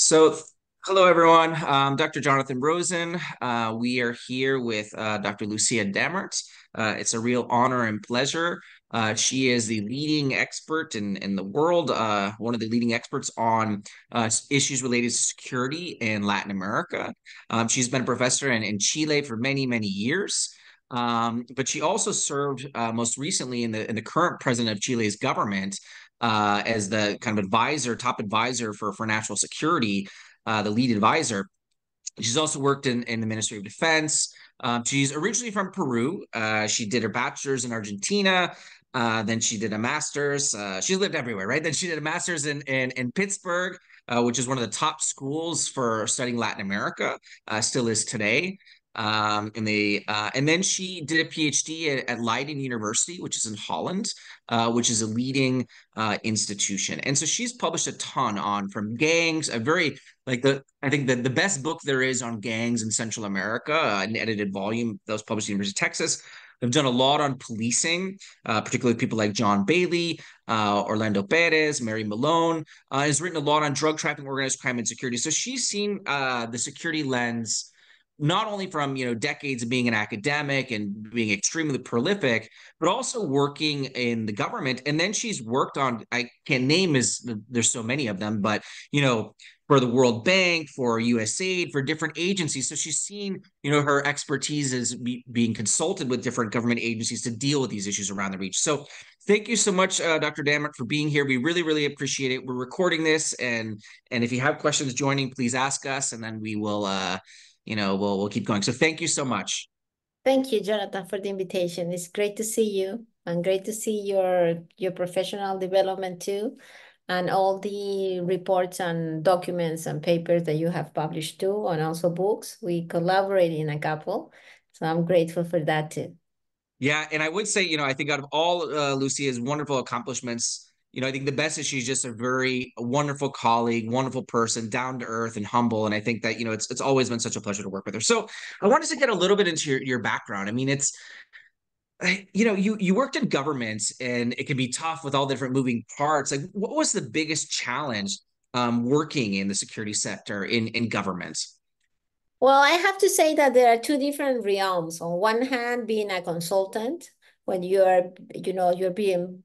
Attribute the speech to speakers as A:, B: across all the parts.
A: So, hello everyone. Dr. Jonathan Rosen. We are here with Dr. Lucia Dammert. It's a real honor and pleasure. She is the leading expert in the world, one of the leading experts on issues related to security in Latin America. She's been a professor in Chile for many, many years. But she also served most recently in the current president of Chile's government as the kind of top advisor for national security, the lead advisor. She's also worked in the Ministry of Defense. She's originally from Peru. She did her bachelor's in Argentina. Then she did a master's. She's lived everywhere, right? Then she did a master's in Pittsburgh, which is one of the top schools for studying Latin America, still is today. And then she did a PhD at Leiden University, which is in Holland, which is a leading institution. And so she's published a ton on from gangs, a very I think the best book there is on gangs in Central America, an edited volume that was published at the University of Texas. They've done a lot on policing, particularly people like John Bailey, Orlando Perez, Mary Malone. Has written a lot on drug trafficking, organized crime, and security. So she's seen the security lens not only from decades of being an academic and being extremely prolific, but also working in the government. And then she's worked on, I can't name, as there's so many of them, but for the World Bank, for USAID, for different agencies. So she's seen, her expertise is being consulted with different government agencies to deal with these issues around the region. So thank you so much, Dr. Dammert, for being here. We really, really appreciate it. We're recording this, and if you have questions joining, please ask us, and then we will we'll keep going. So thank you so much.
B: Thank you, Jonathan, for the invitation. It's great to see you and great to see your professional development too, and all the reports and documents and papers that you have published too, and also books. We collaborate in a couple, so I'm grateful for that too.
A: Yeah, and I would say, I think out of all Lucia's wonderful accomplishments, I think the best is she's just a very wonderful colleague, wonderful person, down to earth and humble. And I think that, it's always been such a pleasure to work with her. So I wanted to get a little bit into your background. I mean, you worked in government, and it can be tough with all the different moving parts. Like, what was the biggest challenge working in the security sector in government?
B: Well, I have to say that there are two different realms. On one hand, being a consultant, when you're being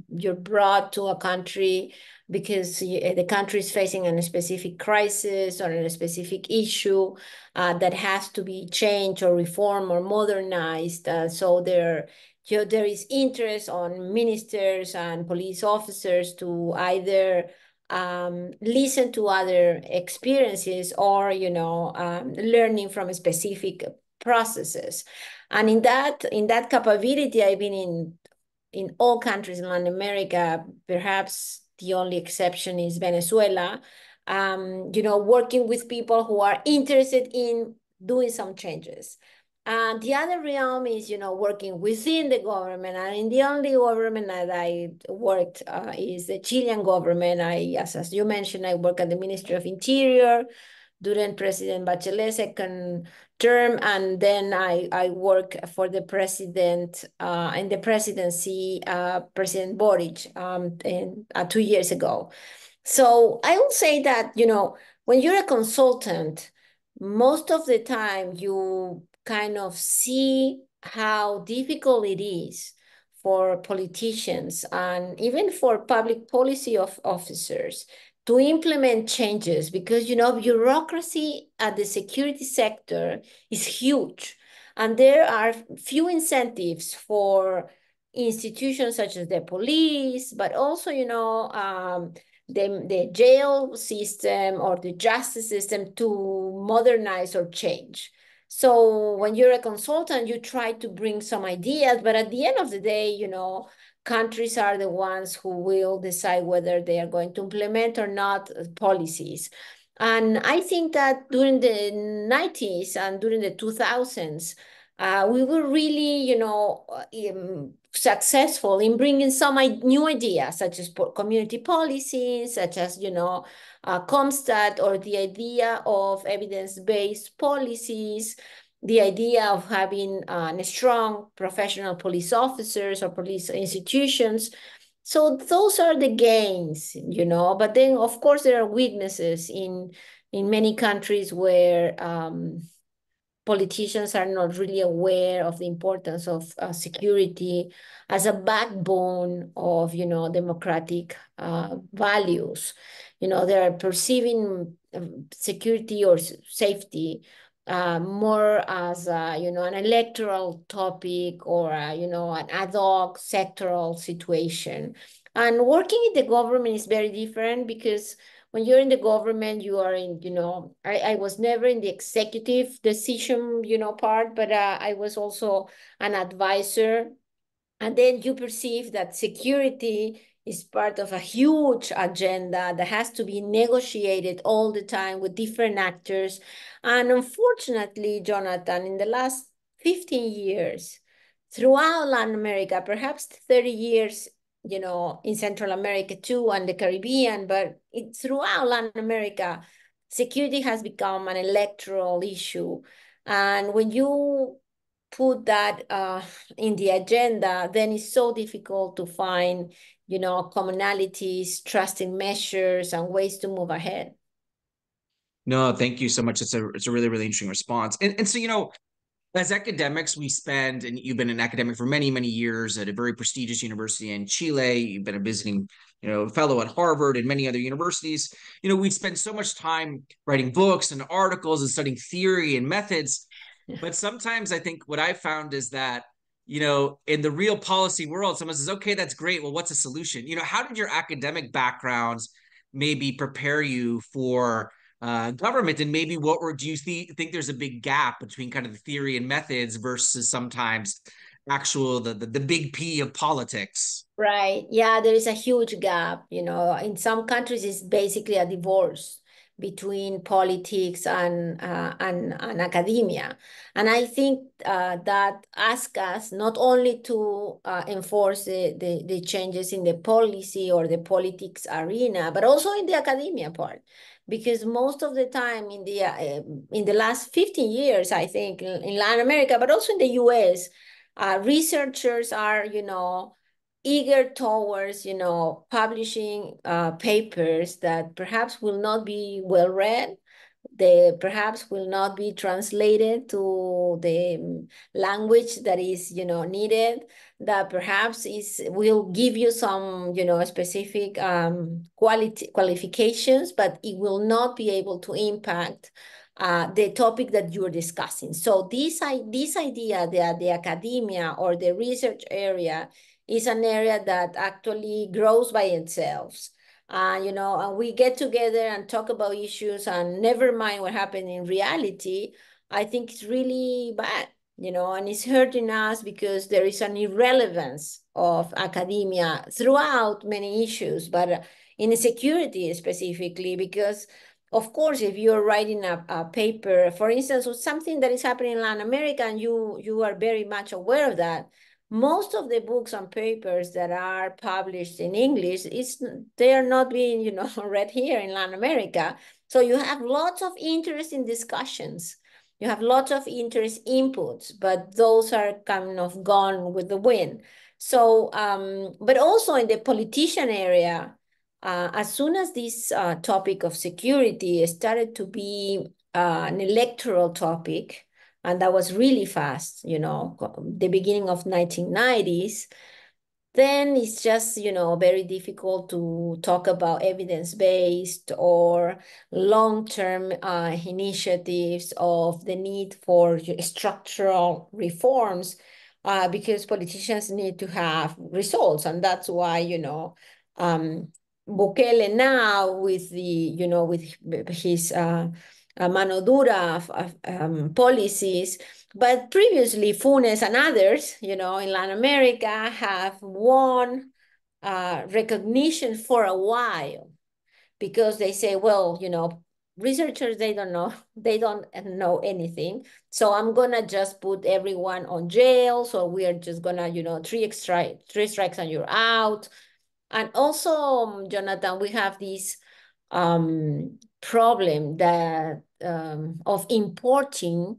B: you're brought to a country because the country is facing a specific crisis or a specific issue that has to be changed or reformed or modernized. So there is interest on ministers and police officers to either listen to other experiences or learning from specific processes. And in that capability, I've been in all countries in Latin America. Perhaps the only exception is Venezuela. Working with people who are interested in doing some changes. And the other realm is, working within the government. And in the only government that I worked is the Chilean government. As you mentioned, I work at the Ministry of Interior during President Bachelet's second term. And then I work for the president in the presidency, President Boric, 2 years ago. So I will say that, when you're a consultant, most of the time you kind of see how difficult it is for politicians and even for public policy officers to implement changes because, bureaucracy at the security sector is huge. And there are few incentives for institutions such as the police, but also, the jail system or the justice system to modernize or change. So when you're a consultant, you try to bring some ideas, but at the end of the day, countries are the ones who will decide whether they are going to implement or not policies. And I think that during the 90s and during the 2000s, we were really, successful in bringing some new ideas, such as community policing, such as, Comstat, or the idea of evidence-based policies, the idea of having strong professional police officers or police institutions. So those are the gains, but then of course there are weaknesses in many countries where politicians are not really aware of the importance of security as a backbone of, democratic values. They are perceiving security or safety more as, an electoral topic or, an ad hoc sectoral situation. And working in the government is very different because when you're in the government, you are in, I was never in the executive decision, part, but I was also an advisor. And then you perceive that security is part of a huge agenda that has to be negotiated all the time with different actors. And unfortunately, Jonathan, in the last 15 years, throughout Latin America, perhaps 30 years, in Central America too, and the Caribbean, but throughout Latin America, security has become an electoral issue. And when you put that in the agenda, then it's so difficult to find, commonalities, trusting measures, and ways to move ahead.
A: No, thank you so much. It's a really, really interesting response. And so, as academics, we spend, and you've been an academic for many, many years at a very prestigious university in Chile. You've been a visiting, fellow at Harvard and many other universities. We spend so much time writing books and articles and studying theory and methods. But sometimes I think what I found is that, in the real policy world, someone says, okay, that's great. Well, what's a solution? How did your academic backgrounds maybe prepare you for government, and maybe do you think there's a big gap between kind of the theory and methods versus sometimes actual the big P of politics?
B: Right. Yeah, there is a huge gap. In some countries, it's basically a divorce between politics and academia. And I think that asks us not only to enforce the changes in the policy or the politics arena, but also in the academia part. Because most of the time in the last 15 years, I think in Latin America, but also in the US, researchers are, eager towards, publishing papers that perhaps will not be well read. They perhaps will not be translated to the language that is, needed. That perhaps will give you some, specific qualifications, but it will not be able to impact the topic that you're discussing. So this idea that the academia or the research area is an area that actually grows by itself. And we get together and talk about issues and never mind what happened in reality. I think it's really bad, and it's hurting us because there is an irrelevance of academia throughout many issues, but in security specifically, because of course, if you're writing a paper, for instance, with something that is happening in Latin America, and you are very much aware of that, most of the books and papers that are published in English, they are not being, read here in Latin America. So you have lots of interesting discussions. You have lots of interest inputs, but those are kind of gone with the wind. So, but also in the politician area, as soon as this topic of security started to be an electoral topic, and that was really fast, the beginning of 1990s, then it's just, very difficult to talk about evidence-based or long-term initiatives of the need for structural reforms because politicians need to have results. And that's why, Bukele now with with his mano dura policies, but previously, Funes and others, in Latin America have won recognition for a while because they say, well, researchers, they don't know anything. So I'm gonna just put everyone on jail. So we are just gonna, three strikes and you're out. And also, Jonathan, we have this problem that of importing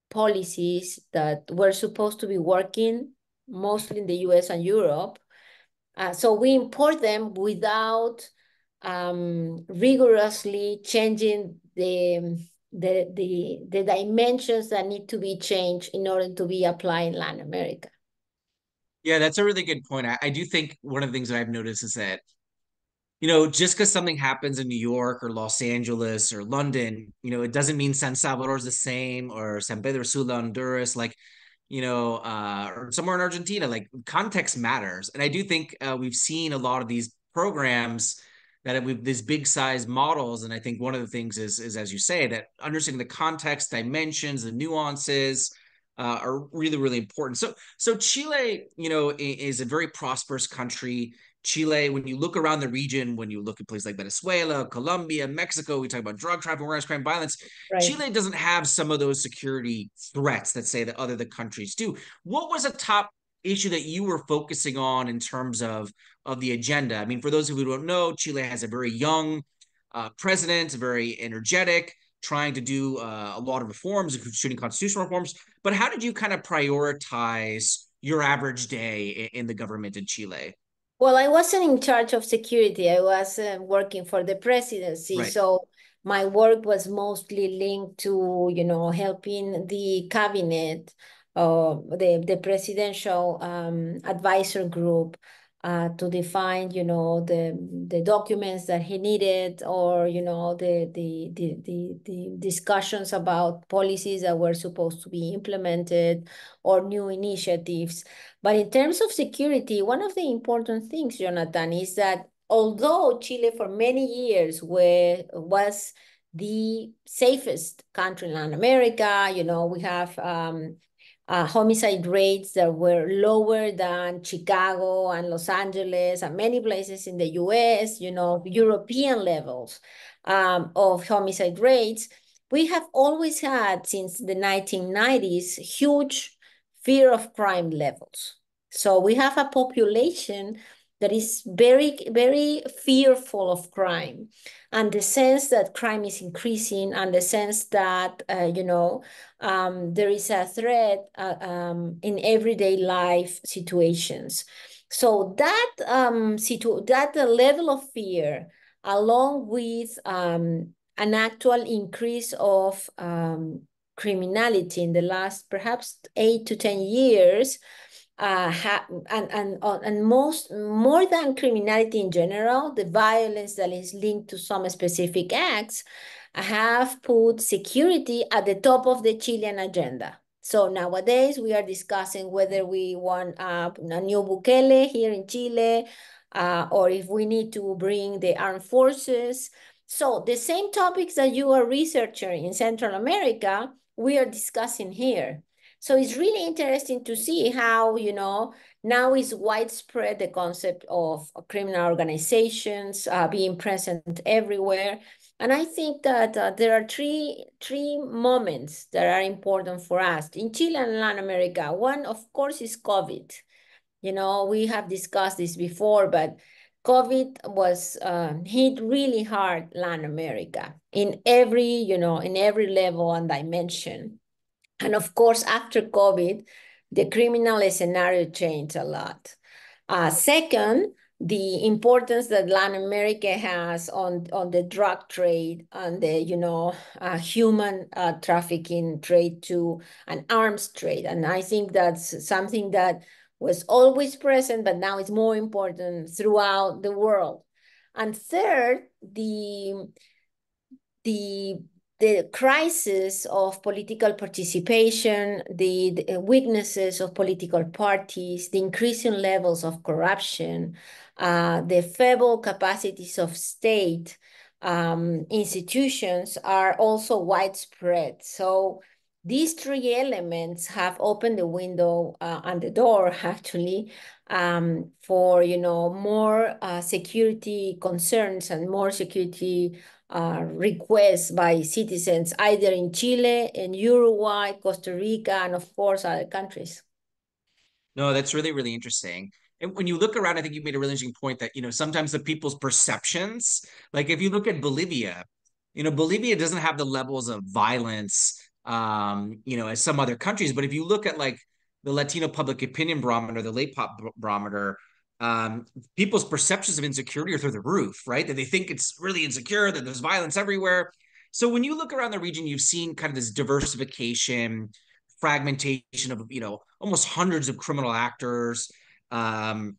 B: policies that were supposed to be working mostly in the US and Europe So we import them without rigorously changing the dimensions that need to be changed in order to be applied in Latin America.
A: Yeah, that's a really good point. I do think one of the things that I've noticed is that, just because something happens in New York or Los Angeles or London, it doesn't mean San Salvador's the same or San Pedro Sula, Honduras, like, or somewhere in Argentina. Like context matters. And I do think we've seen a lot of these programs that have these big size models. And I think one of the things is as you say, that understanding the context, dimensions, the nuances, are really, really important. So Chile, is a very prosperous country. Chile, when you look around the region, when you look at places like Venezuela, Colombia, Mexico, we talk about drug trafficking, organized crime, violence.
B: Right.
A: Chile doesn't have some of those security threats that say that other the countries do. What was a top issue that you were focusing on in terms of the agenda? I mean, for those who don't know, Chile has a very young president, very energetic, trying to do a lot of reforms, including constitutional reforms. But how did you kind of prioritize your average day in the government in Chile?
B: Well, I wasn't in charge of security. I was working for the presidency.
A: Right.
B: So my work was mostly linked to, helping the cabinet, the presidential advisor group to define, the documents that he needed, or, the discussions about policies that were supposed to be implemented or new initiatives. But in terms of security, one of the important things, Jonathan, is that although Chile for many years was the safest country in Latin America, we have homicide rates that were lower than Chicago and Los Angeles and many places in the US, European levels of homicide rates. We have always had, since the 1990s, huge fear of crime levels. So we have a population that is very, very fearful of crime, and the sense that crime is increasing, and the sense that, there is a threat in everyday life situations. So that level of fear, along with an actual increase of criminality in the last perhaps 8 to 10 years, and more than criminality in general, the violence that is linked to some specific acts have put security at the top of the Chilean agenda. So nowadays we are discussing whether we want a new Bukele here in Chile, or if we need to bring the armed forces. So the same topics that you are researching in Central America, we are discussing here. So it's really interesting to see how, now is widespread the concept of criminal organizations being present everywhere. And I think that there are three moments that are important for us in Chile and Latin America. One, of course, is COVID. We have discussed this before, but COVID was hit really hard Latin America in every level and dimension. And of course, after COVID, the criminal scenario changed a lot. Second, the importance that Latin America has on the drug trade and the human trafficking trade to an arms trade. And I think that's something that was always present, but now it's more important throughout the world. And third, the the crisis of political participation, the weaknesses of political parties, the increasing levels of corruption, the feeble capacities of state institutions are also widespread. So these three elements have opened the window and the door, actually, for more security concerns and more security requests by citizens, either in Chile, in Uruguay, Costa Rica, and of course, other countries.
A: No, that's really, really interesting. And when you look around, I think you made a really interesting point that, sometimes the people's perceptions, like if you look at Bolivia, Bolivia doesn't have the levels of violence, as some other countries. But if you look at like the Latino public opinion barometer, the late pop barometer, people's perceptions of insecurity are through the roof, right? That they think it's really insecure, that there's violence everywhere. So when you look around the region, you've seen kind of this diversification, fragmentation of, almost hundreds of criminal actors. Um,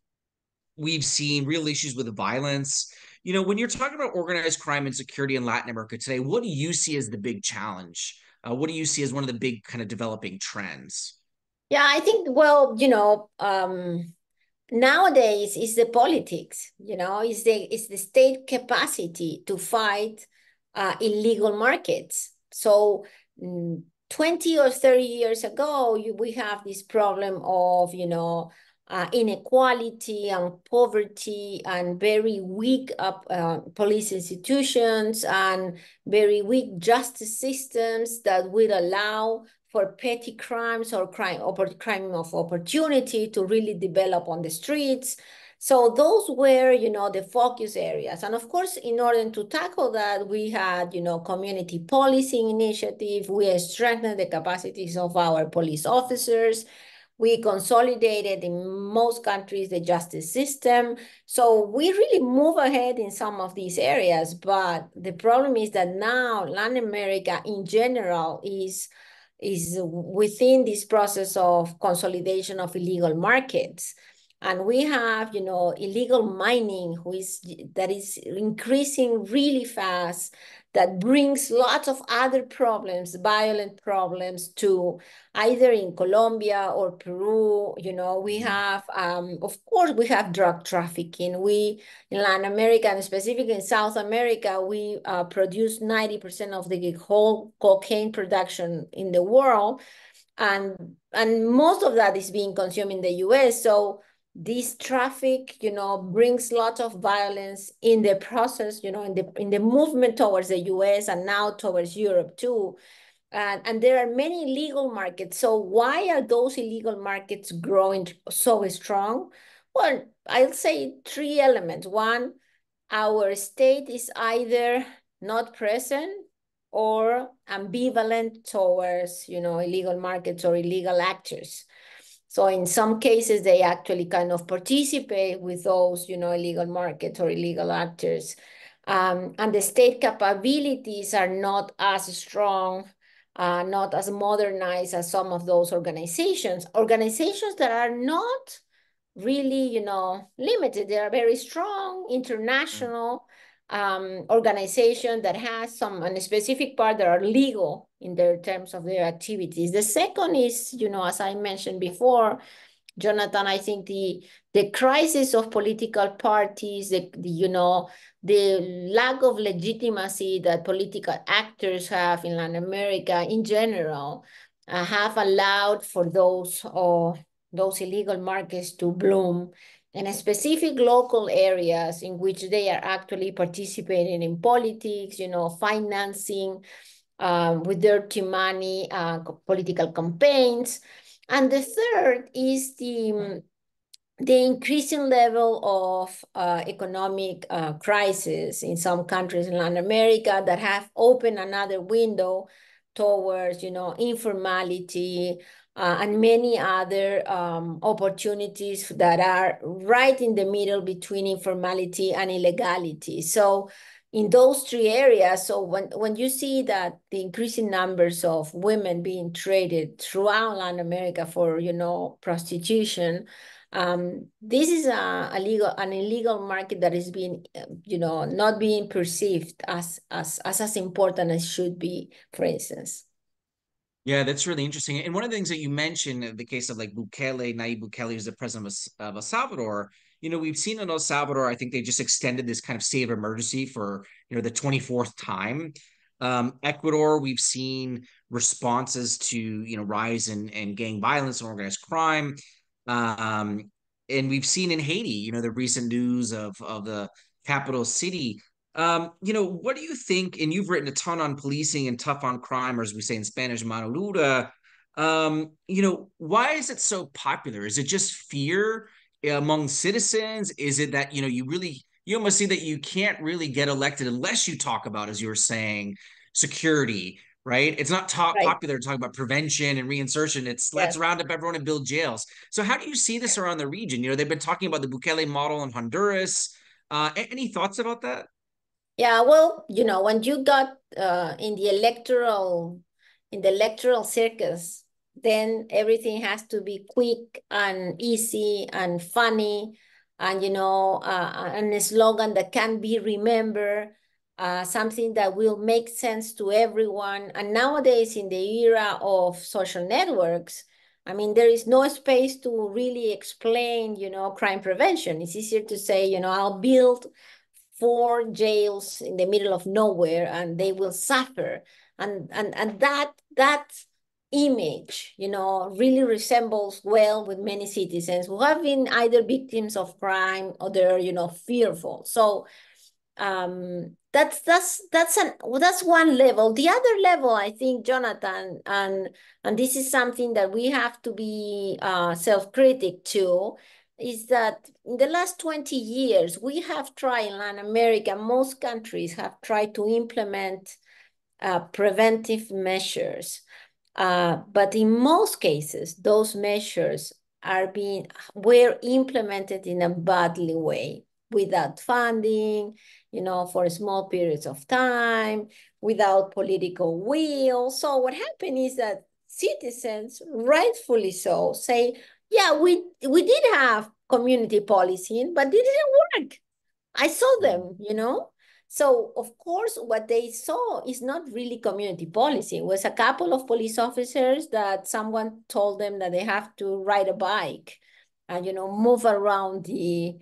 A: we've seen real issues with violence. When you're talking about organized crime and security in Latin America today, what do you see as the big challenge? What do you see as one of the big kind of developing trends?
B: Yeah, I think, well, nowadays is the politics, is the state capacity to fight illegal markets. So 20 or 30 years ago, we have this problem of, inequality and poverty and very weak police institutions and very weak justice systems that will allow for petty crimes or crime of opportunity to really develop on the streets. So those were, the focus areas. And of course, in order to tackle that, we had, community policing initiative. We strengthened the capacities of our police officers. We consolidated in most countries the justice system. So we really move ahead in some of these areas. But the problem is that now Latin America in general is within this process of consolidation of illegal markets. And we have, illegal mining, that is increasing really fast, that brings lots of other problems, violent problems to either in Colombia or Peru. We have, of course, we have drug trafficking. We, in Latin America, and specifically in South America, we produce 90% of the whole cocaine production in the world. And most of that is being consumed in the US. So this traffic, brings lots of violence in the process, in the movement towards the US and now towards Europe too. And there are many illegal markets. So why are those illegal markets growing so strong? Well, I'll say three elements. One, our state is either not present or ambivalent towards, illegal markets or illegal actors. So in some cases, they actually kind of participate with those, illegal markets or illegal actors. And the state capabilities are not as strong, not as modernized as some of those organizations. Organizations that are not really, limited. They are very strong, international organization that has a specific part that are legal in their terms of their activities. The second is, as I mentioned before, Jonathan, I think the crisis of political parties, the lack of legitimacy that political actors have in Latin America in general have allowed for those illegal markets to bloom in specific local areas in which they are actually participating in politics, financing with dirty money, political campaigns. And the third is the increasing level of economic crisis in some countries in Latin America that have opened another window towards, informality, and many other opportunities that are right in the middle between informality and illegality. So in those three areas, so when you see that the increasing numbers of women being traded throughout Latin America for, prostitution, this is an illegal market that is being, not being perceived as important as should be, for instance.
A: Yeah, that's really interesting. And one of the things that you mentioned, the case of like Bukele, Nayib Bukele, who's the president of El Salvador, we've seen in El Salvador, I think they just extended this kind of state of emergency for, the 24th time. Ecuador, we've seen responses to, rise in gang violence and organized crime. And we've seen in Haiti, the recent news of the capital city. What do you think? And you've written a ton on policing and tough on crime, or as we say in Spanish, mano dura. Why is it so popular? Is it just fear among citizens? Is it that, you almost see that you can't really get elected unless you talk about, as you were saying, security, right? It's not
B: Right.
A: popular to talk about prevention and reinsertion. It's let's
B: Yes.
A: round up everyone and build jails. So how do you see this around the region? They've been talking about the Bukele model in Honduras. Any thoughts about that?
B: Yeah, well, when you got in the electoral circus, then everything has to be quick and easy and funny, and and a slogan that can be remembered, something that will make sense to everyone. And nowadays, in the era of social networks, I mean, there is no space to really explain, crime prevention. It's easier to say, I'll build 4 jails in the middle of nowhere and they will suffer. And that image, really resembles well with many citizens who have been either victims of crime or they're, fearful. So that's one level. The other level, I think, Jonathan, and this is something that we have to be self-critic to, is that in the last 20 years, we have tried in Latin America, most countries have tried to implement preventive measures. But in most cases, those measures were implemented in a badly way, without funding, for small periods of time, without political will. So what happened is that citizens, rightfully so, say, yeah, we did have community policing, but it didn't work. I saw them. So, of course, what they saw is not really community policy. It was a couple of police officers that someone told them that they have to ride a bike and, move around the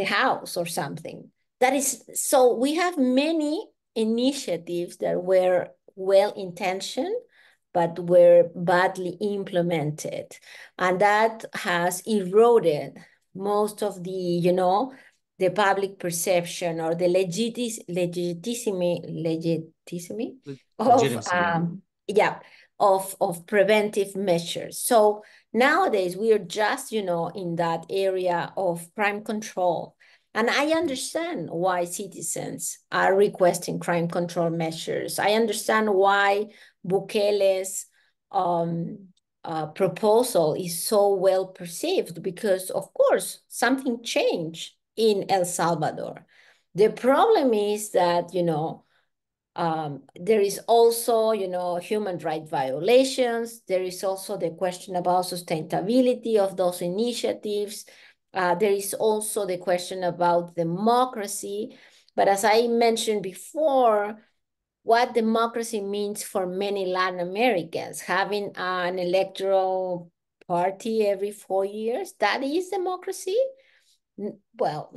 B: house or something. That is, so we have many initiatives that were well-intentioned, but were badly implemented. And that has eroded most of the public perception or the legitimacy of
A: Legitimacy.
B: yeah, of preventive measures. So nowadays we are just, in that area of crime control. And I understand why citizens are requesting crime control measures. I understand why Bukele's proposal is so well perceived, because, of course, something changed in El Salvador. The problem is that, there is also, human rights violations. There is also the question about sustainability of those initiatives. There is also the question about democracy. But as I mentioned before, what democracy means for many Latin Americans, having an electoral party every 4 years, that is democracy? Well,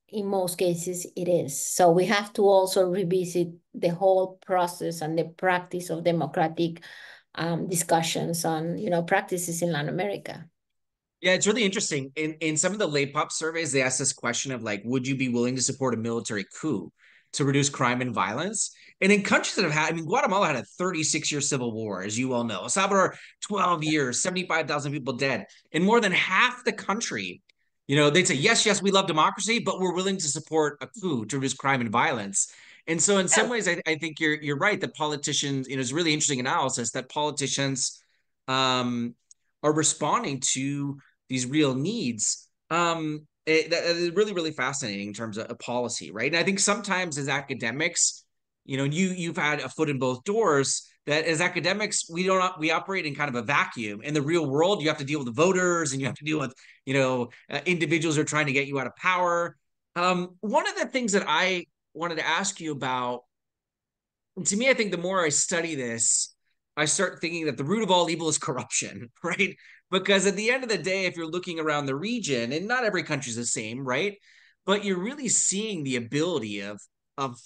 B: in most cases it is. So we have to also revisit the whole process and the practice of democratic discussions on, practices in Latin America.
A: Yeah, it's really interesting. In some of the lay pop surveys, they asked this question of like, would you be willing to support a military coup to reduce crime and violence? And in countries that have had, I mean, Guatemala had a 36-year civil war, as you all know. El Salvador, 12 years, 75,000 people dead. In more than half the country, they'd say, yes, yes, we love democracy, but we're willing to support a coup to reduce crime and violence. And so in some ways, I think you're right that politicians, it's really interesting analysis that politicians are responding to these real needs. That is really, really fascinating in terms of policy, right? And I think sometimes as academics, you've had a foot in both doors. That as academics, we operate in kind of a vacuum. In the real world, you have to deal with the voters, and you have to deal with individuals who are trying to get you out of power. One of the things that I wanted to ask you about, and to me, I think the more I study this, I start thinking that the root of all evil is corruption, right? Because at the end of the day, if you're looking around the region, and not every country is the same, right? But you're really seeing the ability of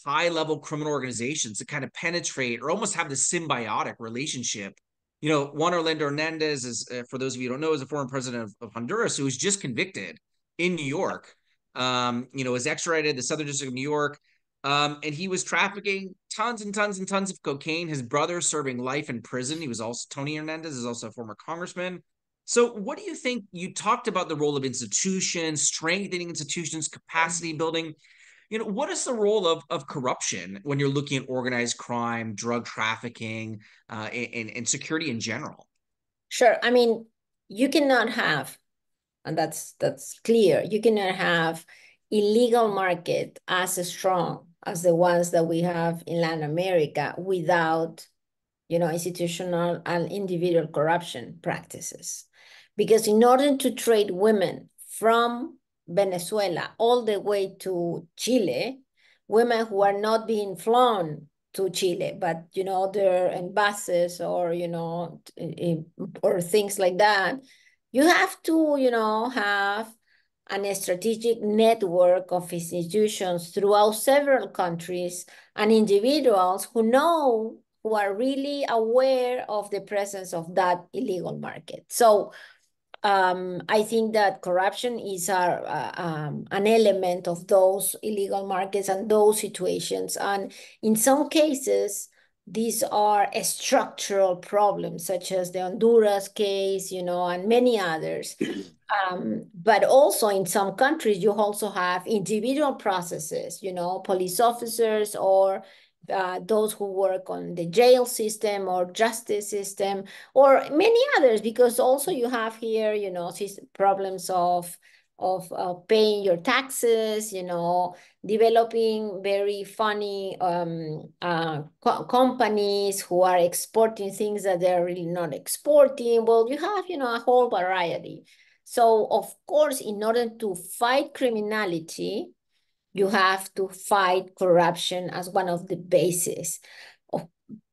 A: high level criminal organizations to kind of penetrate or almost have this symbiotic relationship. Juan Orlando Hernandez is, for those of you who don't know, is a former president of Honduras who was just convicted in New York. Was extradited to the Southern District of New York. And he was trafficking tons and tons and tons of cocaine. His brother serving life in prison. He was also, Tony Hernandez is also a former congressman. So what do you think? You talked about the role of institutions, strengthening institutions, capacity building. what is the role of corruption when you're looking at organized crime, drug trafficking, and security in general?
B: Sure. I mean, you cannot have, and that's clear, you cannot have illegal market as strong as the ones that we have in Latin America without, institutional and individual corruption practices. Because in order to trade women from Venezuela all the way to Chile, women who are not being flown to Chile, but they're in buses or or things like that, you have to have a strategic network of institutions throughout several countries and individuals who are really aware of the presence of that illegal market. So I think that corruption is an element of those illegal markets and those situations. And in some cases, these are structural problems, such as the Honduras case, and many others. But also in some countries, you also have individual processes, police officers or those who work on the jail system or justice system or many others, because also you have here, problems of paying your taxes, developing very funny companies who are exporting things that they're really not exporting. Well, you have, a whole variety. So, of course, in order to fight criminality, you have to fight corruption as one of the bases.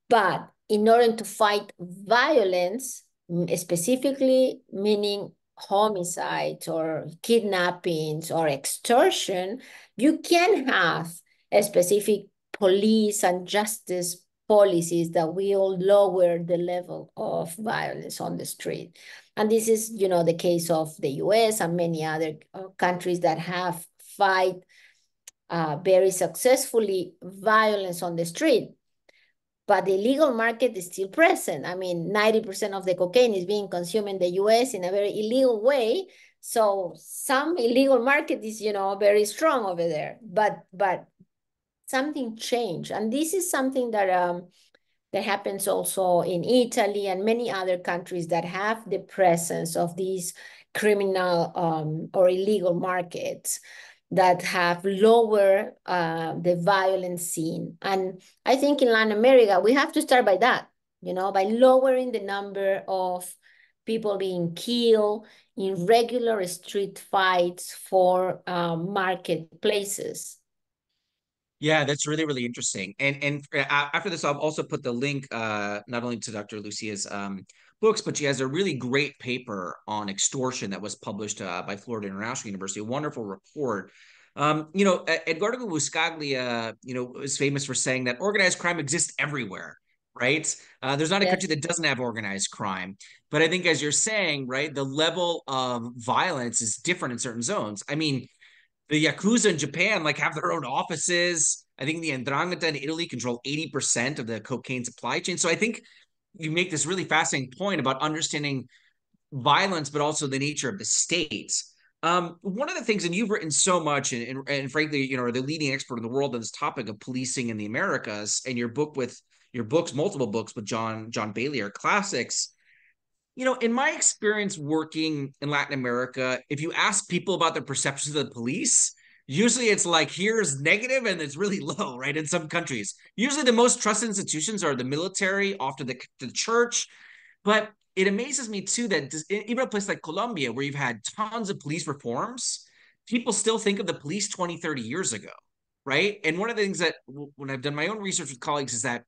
B: But in order to fight violence, specifically meaning homicides or kidnappings or extortion, you can have a specific police and justice policies that will lower the level of violence on the street. And this is, the case of the US and many other countries that have fight very successfully violence on the street. But the illegal market is still present. I mean, 90% of the cocaine is being consumed in the US in a very illegal way. So some illegal market is, very strong over there. But something changed. And this is something that happens also in Italy and many other countries that have the presence of these criminal or illegal markets that have lower the violence scene. And I think in Latin America, we have to start by that, by lowering the number of people being killed in regular street fights for marketplaces.
A: Yeah, that's really, really interesting. And after this, I'll also put the link not only to Dr. Lucia's books, but she has a really great paper on extortion that was published by Florida International University, a wonderful report. Edgardo Buscaglia, is famous for saying that organized crime exists everywhere, right? There's not a country that doesn't have organized crime. But I think, as you're saying, right, the level of violence is different in certain zones. I mean, the Yakuza in Japan have their own offices. I think the 'Ndrangheta in Italy control 80% of the cocaine supply chain. So I think you make this really fascinating point about understanding violence, but also the nature of the states. One of the things, and you've written so much, and frankly, are the leading expert in the world on this topic of policing in the Americas, and your books, multiple books with John Bailey are classics. In my experience working in Latin America, if you ask people about their perceptions of the police, usually it's like, here's negative and it's really low, right? In some countries, usually the most trusted institutions are the military, often the church. But it amazes me too that even a place like Colombia, where you've had tons of police reforms, people still think of the police 20, 30 years ago, right? And one of the things that when I've done my own research with colleagues is that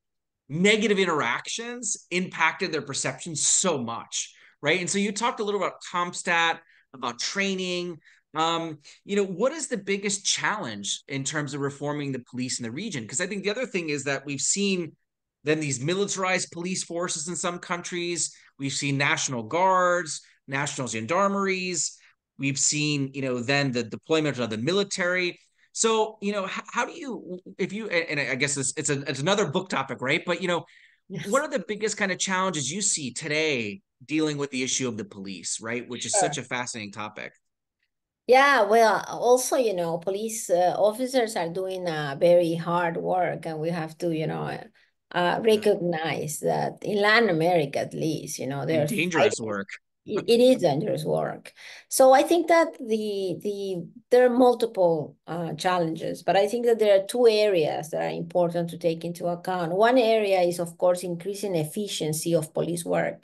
A: negative interactions impacted their perception so much, right? And so you talked a little about CompStat, about training. What is the biggest challenge in terms of reforming the police in the region? Because I think the other thing is that we've seen then these militarized police forces in some countries. We've seen national guards, national gendarmeries. We've seen, then the deployment of the military. So, how do you, if you, and I guess it's another book topic, right? But, what are the biggest kind of challenges you see today dealing with the issue of the police, right? Which is such a fascinating topic.
B: Yeah, well, also, police officers are doing very hard work, and we have to,
A: Yeah.
B: recognize that in Latin America, at least,
A: And
B: they're
A: dangerous
B: fighting.
A: work.
B: It is dangerous work. So I think that there are multiple challenges, but I think that there are two areas that are important to take into account. One area is, of course, increasing efficiency of police work,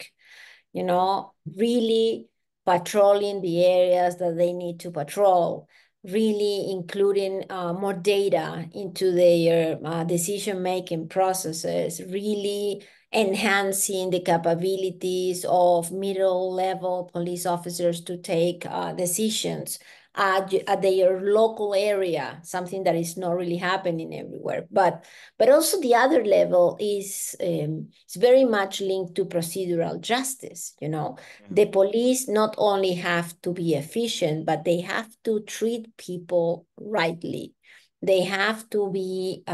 B: really patrolling the areas that they need to patrol, really including more data into their decision-making processes, really enhancing the capabilities of middle-level police officers to take decisions at their local area, something that is not really happening everywhere. But also the other level is it's very much linked to procedural justice.
A: Yeah.
B: The police not only have to be efficient, but they have to treat people rightly. They have to be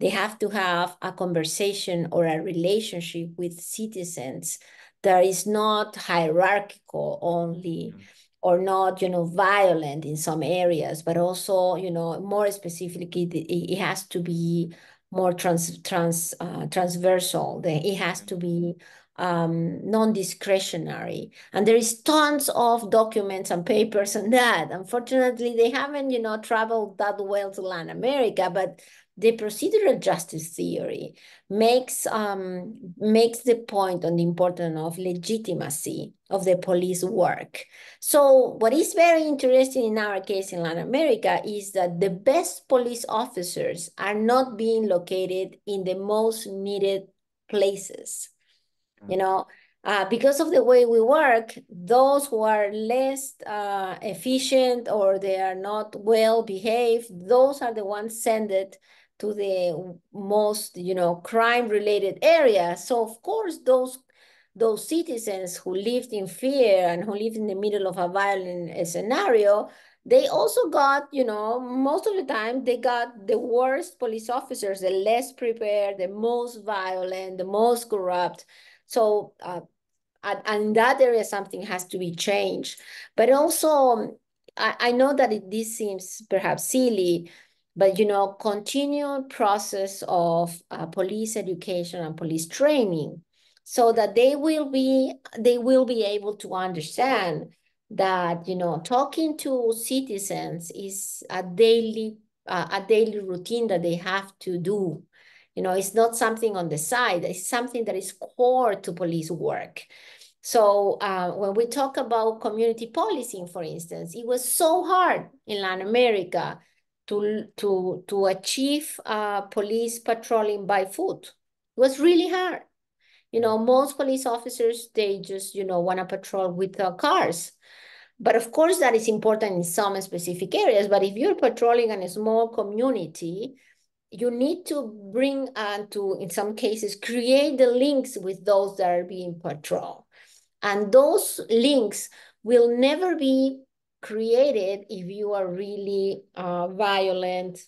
B: they have to have a conversation or a relationship with citizens that is not hierarchical only,
A: Yeah.
B: or not, violent in some areas, but also, more specifically, it has to be more transversal. It has
A: Yeah.
B: to be non-discretionary. And there is tons of documents and papers on that. Unfortunately, they haven't, traveled that well to Latin America, but the procedural justice theory makes the point on the importance of legitimacy of the police work. So what is very interesting in our case in Latin America is that the best police officers are not being located in the most needed places.
A: Yeah.
B: you know, because of the way we work, those who are less efficient or they are not well behaved, those are the ones sent it to the most, crime related areas. So of course, those citizens who lived in fear and who lived in the middle of a violent scenario, they also got, most of the time, they got the worst police officers, the less prepared, the most violent, the most corrupt. So, and in that area, something has to be changed. But also, I know that this seems perhaps silly, but continued process of police education and police training, so that they will be able to understand that talking to citizens is a daily routine that they have to do. It's not something on the side. It's something that is core to police work. So when we talk about community policing, for instance, it was so hard in Latin America to achieve police patrolling by foot. It was really hard.
A: Yeah.
B: Most police officers, they just, want to patrol with cars. But of course, that is important in some specific areas. But if you're patrolling in a small community, you need to bring to, in some cases, create the links with those that are being patrolled. And those links will never be created if you are really violent,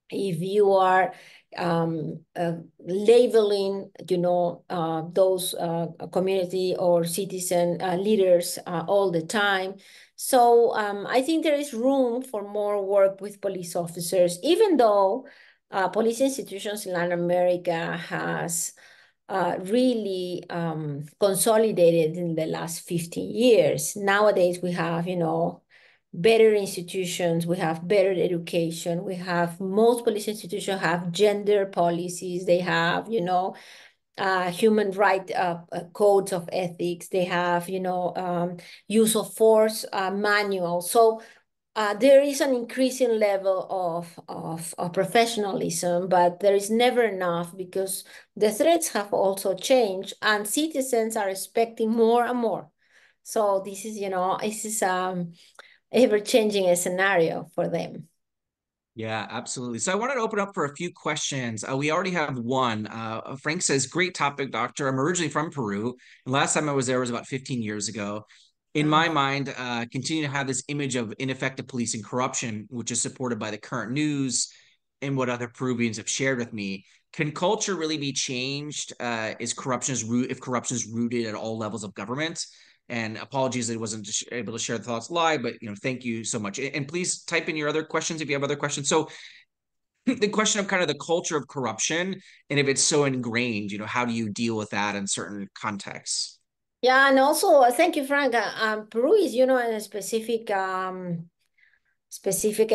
B: if you are labeling, those community or citizen leaders all the time. So I think there is room for more work with police officers, even though police institutions in Latin America has really consolidated in the last 15 years. Nowadays, we have, better institutions, we have better education, we have, most police institutions have gender policies, they have, human right codes of ethics, they have, use of force manual. So there is an increasing level of professionalism, but there is never enough because the threats have also changed and citizens are expecting more and more. So this is ever-changing scenario for them.
A: Yeah, absolutely. So I wanted to open up for a few questions. We already have one. Frank says, great topic, doctor. I'm originally from Peru. And last time I was there was about 15 years ago. In my mind, continue to have this image of ineffective police and corruption, which is supported by the current news and what other Peruvians have shared with me. Can culture really be changed? If corruption is rooted at all levels of government? And apologies that I wasn't able to share the thoughts live, but thank you so much. And please type in your other questions if you have other questions. So the question of kind of the culture of corruption, and if it's so ingrained, how do you deal with that in certain contexts?
B: Yeah, and also thank you, Frank. Peru is, in a specific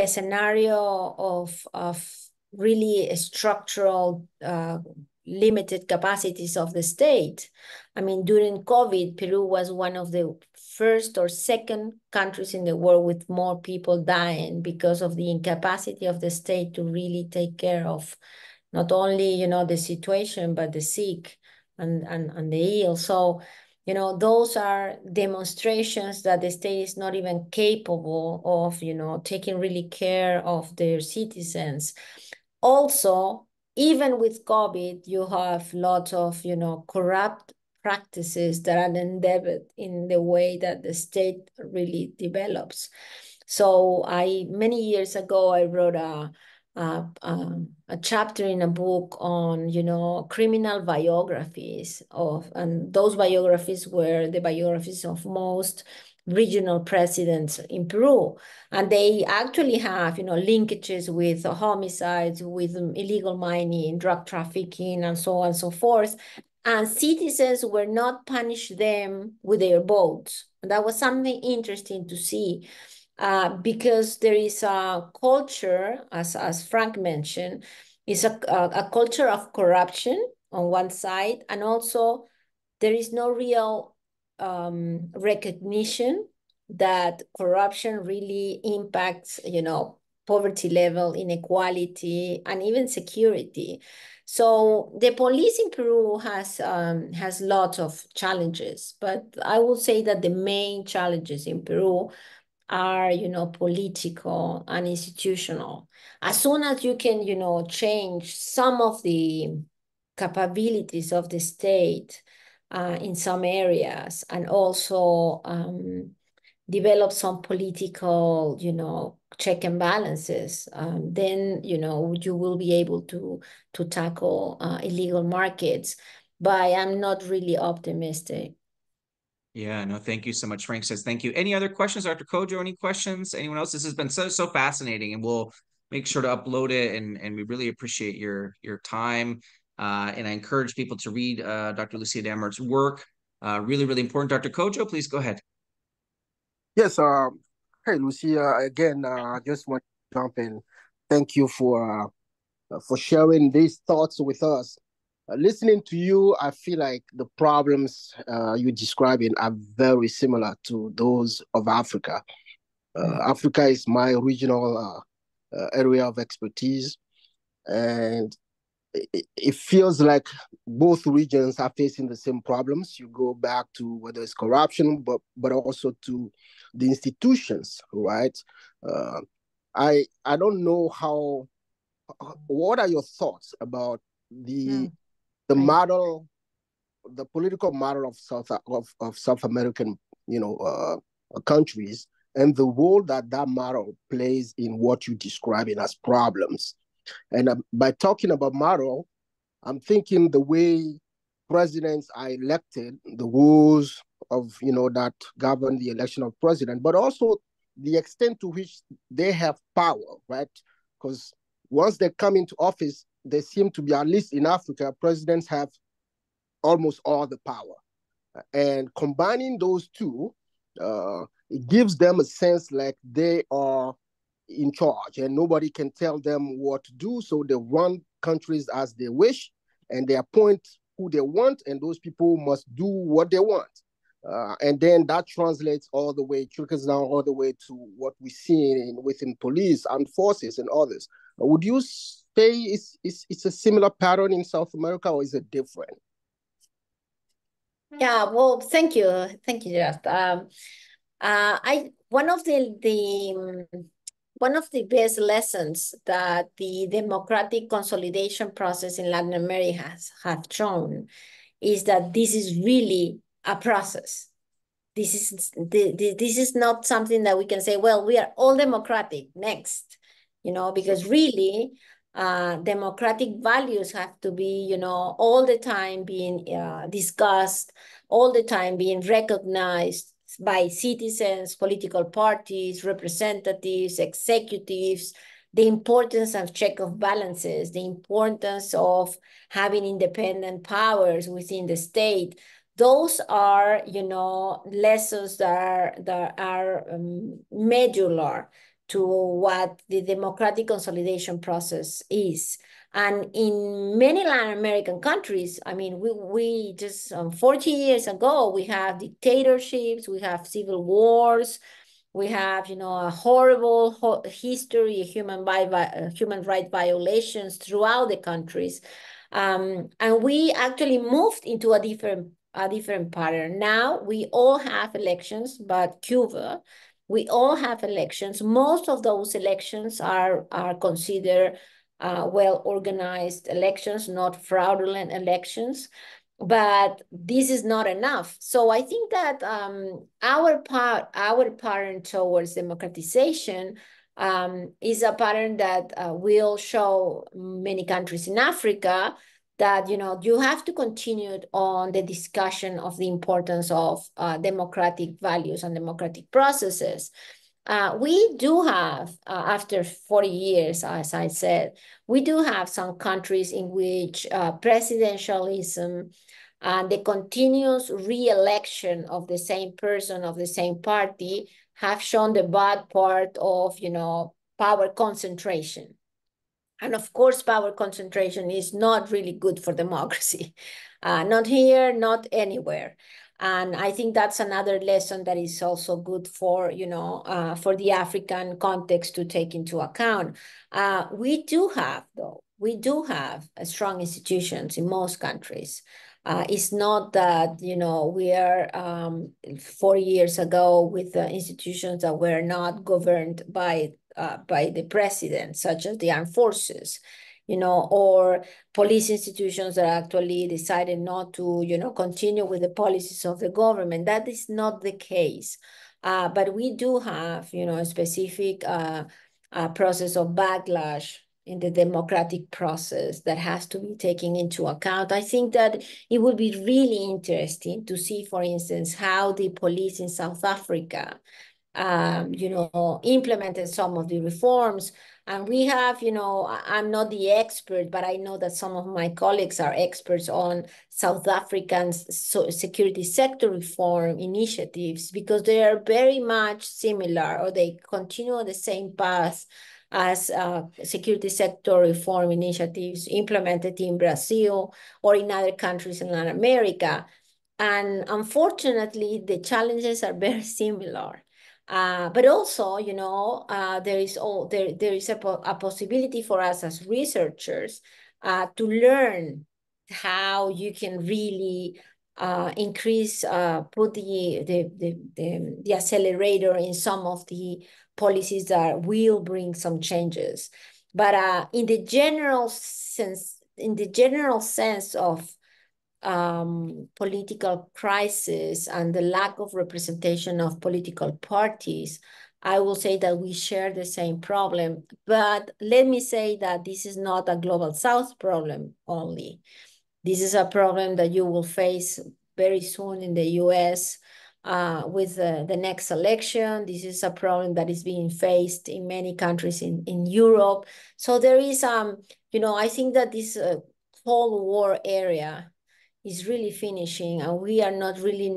B: scenario of really structural limited capacities of the state. I mean, during COVID, Peru was one of the first or second countries in the world with more people dying because of the incapacity of the state to really take care of not only, the situation, but the sick and the ill. So, those are demonstrations that the state is not even capable of, taking really care of their citizens. Also, even with COVID, you have lots of, corrupt practices that are endemic in the way that the state really develops. So many years ago, I wrote a chapter in a book on, criminal biographies and those biographies were the biographies of most regional presidents in Peru. And they actually have, linkages with homicides, with illegal mining, drug trafficking, and so on and so forth. And citizens were not punished them with their votes. And that was something interesting to see. Because there is a culture, as Frank mentioned, is a culture of corruption on one side, and also there is no real recognition that corruption really impacts, poverty level, inequality, and even security. So the police in Peru has lots of challenges, but I would say that the main challenges in Peru are, political and institutional. As soon as you can, change some of the capabilities of the state in some areas, and also develop some political, check and balances, then, you will be able to tackle illegal markets. But I'm not really optimistic.
A: Yeah, no, thank you so much. Frank says thank you. Any other questions, Dr. Kojo? Any questions? Anyone else? This has been so fascinating, and we'll make sure to upload it. And we really appreciate your time. And I encourage people to read Dr. Lucia Dammert's work. Really important. Dr. Kojo, please go ahead.
C: Yes, hey Lucia, again, I just want to jump in. Thank you for sharing these thoughts with us. Listening to you, I feel like the problems you're describing are very similar to those of Africa. Africa is my regional area of expertise, and it feels like both regions are facing the same problems. You go back to whether it's corruption, but also to the institutions, right? I don't know how. What are your thoughts about the model, the political model of South American, countries, and the role that model plays in what you're describing as problems? And by talking about model, I'm thinking the way presidents are elected, the rules of, that govern the election of president, but also the extent to which they have power, right? Because once they come into office, they seem to be, at least in Africa, presidents have almost all the power. And combining those two, it gives them a sense like they are in charge and nobody can tell them what to do. So they run countries as they wish, and they appoint who they want, and those people must do what they want. And then that translates all the way, trickles down all the way to what we see within police, armed forces, and others. Would you say it's a similar pattern in South America, or is it different?
B: Yeah, well, thank you, Gerard. One of the best lessons that the democratic consolidation process in Latin America have shown is that this is really a process. This is not something that we can say, well, we are all democratic next, because really democratic values have to be, you know, all the time being discussed, all the time being recognized by citizens, political parties, representatives, executives, the importance of check of balances, the importance of having independent powers within the state. Those are, you know, lessons that are medular to what the democratic consolidation process is. And in many Latin American countries, I mean, we just 40 years ago, we have dictatorships, we have civil wars, we have, you know, a horrible history of human right violations throughout the countries. And we actually moved into a different pattern. Now we all have elections, but Cuba, we all have elections. Most of those elections are considered well-organized elections, not fraudulent elections. But this is not enough. So I think that our pattern towards democratization is a pattern that will show many countries in Africa that, you know, you have to continue on the discussion of the importance of democratic values and democratic processes. We do have, after 40 years, as I said, we do have some countries in which presidentialism and the continuous re-election of the same person, of the same party, have shown the bad part of, you know, power concentration. And of course, power concentration is not really good for democracy. Not here, not anywhere. And I think that's another lesson that is also good for, you know, for the African context to take into account. We do have, though, we do have strong institutions in most countries. It's not that, you know, we are 4 years ago with institutions that were not governed by the president, such as the armed forces, you know, or police institutions that actually decided not to, you know, continue with the policies of the government. That is not the case. But we do have, you know, a specific process of backlash in the democratic process that has to be taken into account. I think that it would be really interesting to see, for instance, how the police in South Africa you know, implemented some of the reforms. And we have, you know, I'm not the expert, but I know that some of my colleagues are experts on South African security sector reform initiatives, because they are very much similar, or they continue on the same path as security sector reform initiatives implemented in Brazil or in other countries in Latin America. And unfortunately, the challenges are very similar. But also, you know, there is a possibility for us as researchers to learn how you can really increase, put the accelerator in some of the policies that will bring some changes. But in the general sense of political crisis and the lack of representation of political parties, I will say that we share the same problem. But let me say that this is not a Global South problem only. This is a problem that you will face very soon in the US with the next election. This is a problem that is being faced in many countries in Europe. So there is, you know, I think that this Cold War area is really finishing, and we are not really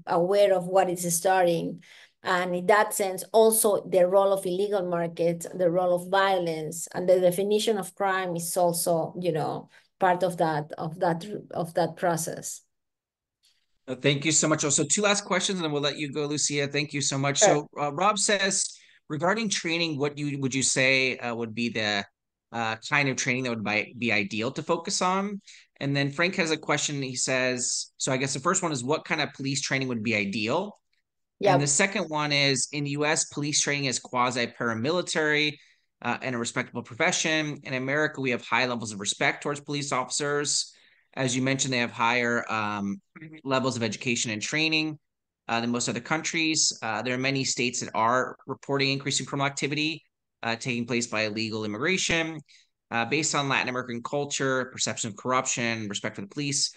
B: aware of what is starting. And in that sense, also the role of illegal markets, the role of violence, and the definition of crime is also, you know, part of that process.
A: Thank you so much. Also, two last questions, and then we'll let you go, Lucia. Thank you so much.
B: Sure.
A: So, Rob says, regarding training, what would you say would be the kind of training that would be ideal to focus on? And then Frank has a question. He says, so I guess the first one is, what kind of police training would be ideal?
B: Yeah.
A: And the second one is, in the US, police training is quasi-paramilitary and a respectable profession. In America, we have high levels of respect towards police officers. As you mentioned, they have higher levels of education and training than most other countries. There are many states that are reporting increasing criminal activity taking place by illegal immigration. based on Latin American culture, perception of corruption, respect for the police,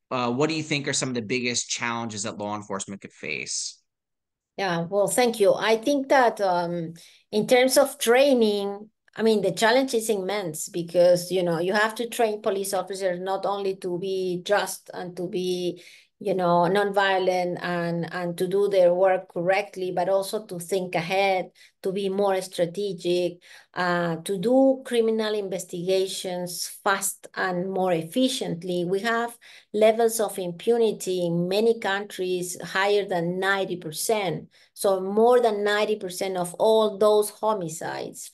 A: what do you think are some of the biggest challenges that law enforcement could face?
B: Yeah, well, thank you. I think that in terms of training, I mean, the challenge is immense because, you have to train police officers not only to be just and to be, nonviolent and to do their work correctly, but also to think ahead, to be more strategic, to do criminal investigations fast and more efficiently. We have levels of impunity in many countries higher than 90%. So more than 90% of all those homicides,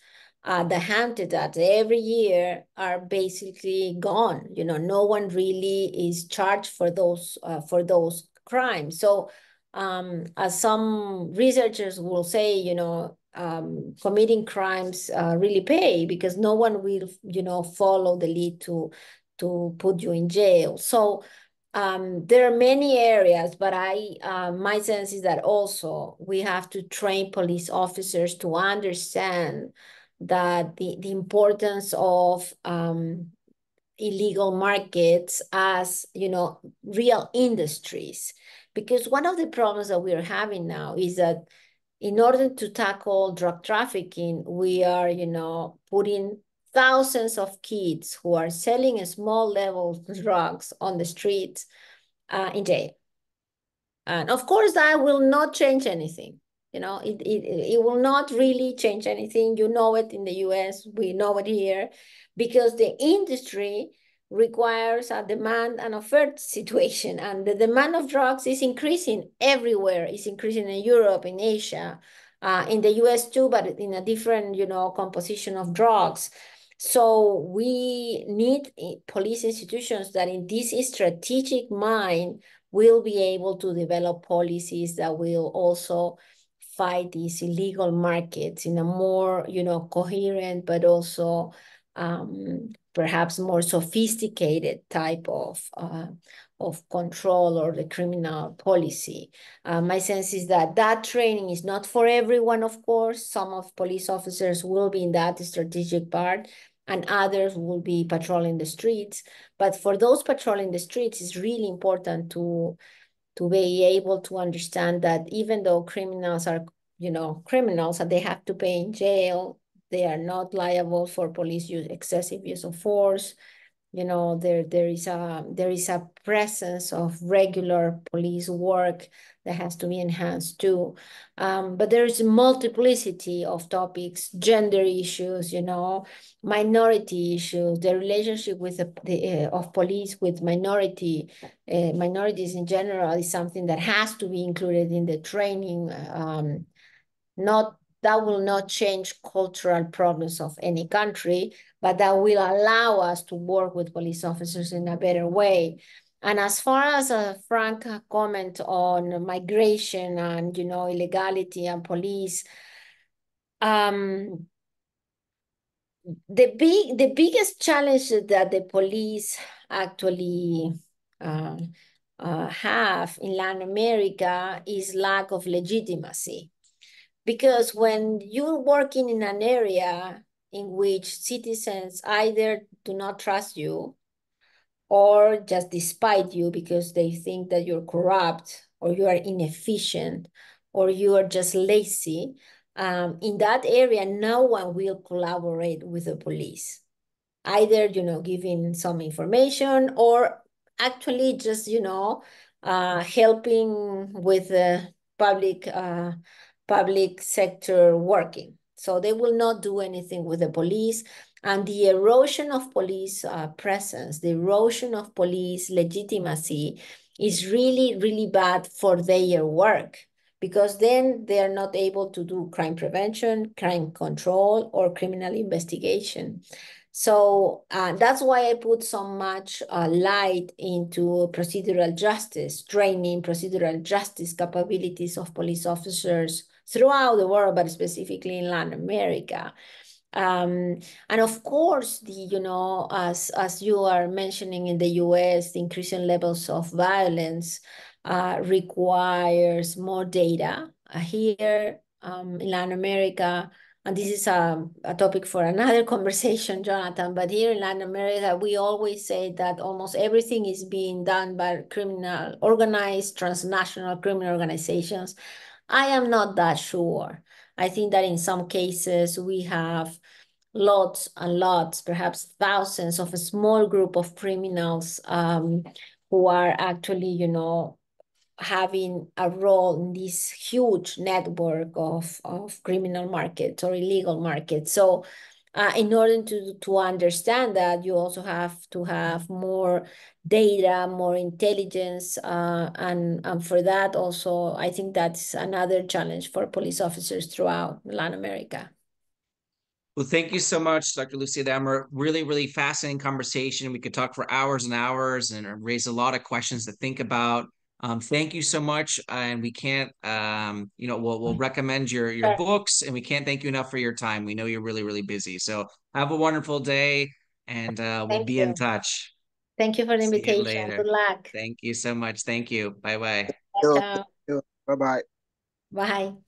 B: the hunted at every year are basically gone. No one really is charged for those crimes. So as some researchers will say, committing crimes really pay because no one will, follow the lead to put you in jail. So there are many areas, but my sense is that also we have to train police officers to understand that the importance of illegal markets as, real industries. Because one of the problems that we're having now is that in order to tackle drug trafficking, we are, putting thousands of kids who are selling a small level drugs on the streets in jail. And of course, that will not change anything. It will not really change anything. You know it in the US, we know it here, because the industry requires a demand and offer situation. And the demand of drugs is increasing everywhere. It's increasing in Europe, in Asia, in the US too, but in a different, composition of drugs. So we need police institutions that in this strategic mind will be able to develop policies that will also fight these illegal markets in a more, coherent, but also perhaps more sophisticated type of control or the criminal policy. My sense is that training is not for everyone, of course. Some of police officers will be in that strategic part, and others will be patrolling the streets. But for those patrolling the streets, it's really important to be able to understand that even though criminals are, criminals and they have to pay in jail, they are not liable for police excessive use of force. There is a presence of regular police work that has to be enhanced too. But there is a multiplicity of topics, gender issues, minority issues, the relationship with of police with minorities in general is something that has to be included in the training. That will not change cultural problems of any country, but that will allow us to work with police officers in a better way. And as far as a frank comment on migration and, illegality and police, the biggest challenge that the police actually have in Latin America is lack of legitimacy. Because when you're working in an area in which citizens either do not trust you or just despite you because they think that you're corrupt or you are inefficient or you are just lazy, in that area, no one will collaborate with the police. Either, giving some information or actually just, helping with the public sector working. So they will not do anything with the police. And the erosion of police presence, the erosion of police legitimacy is really, really bad for their work, because then they're not able to do crime prevention, crime control, or criminal investigation. So that's why I put so much light into procedural justice, training procedural justice capabilities of police officers throughout the world, but specifically in Latin America. And of course, as you are mentioning in the US, the increasing levels of violence requires more data. Here in Latin America, and this is a topic for another conversation, Jonathan, but here in Latin America, we always say that almost everything is being done by organized transnational criminal organizations. I am not that sure. I think that in some cases we have lots and lots, perhaps thousands of a small group of criminals who are actually, having a role in this huge network of criminal markets or illegal markets. So in order to understand that, you also have to have more data, more intelligence, and for that also, I think that's another challenge for police officers throughout Latin America.
A: Well, thank you so much, Dr. Lucia Dammert. Really, really fascinating conversation. We could talk for hours and hours and raise a lot of questions to think about. Thank you so much. And we can't, we'll recommend your books, and we can't thank you enough for your time. We know you're really, really busy. So have a wonderful day, and we'll be in touch.
B: Thank you for the
A: See you
B: invitation.
A: later.
B: Good luck.
A: Thank you so much. Thank you. Bye-bye.
B: Ciao.
C: Bye-bye.
B: Bye.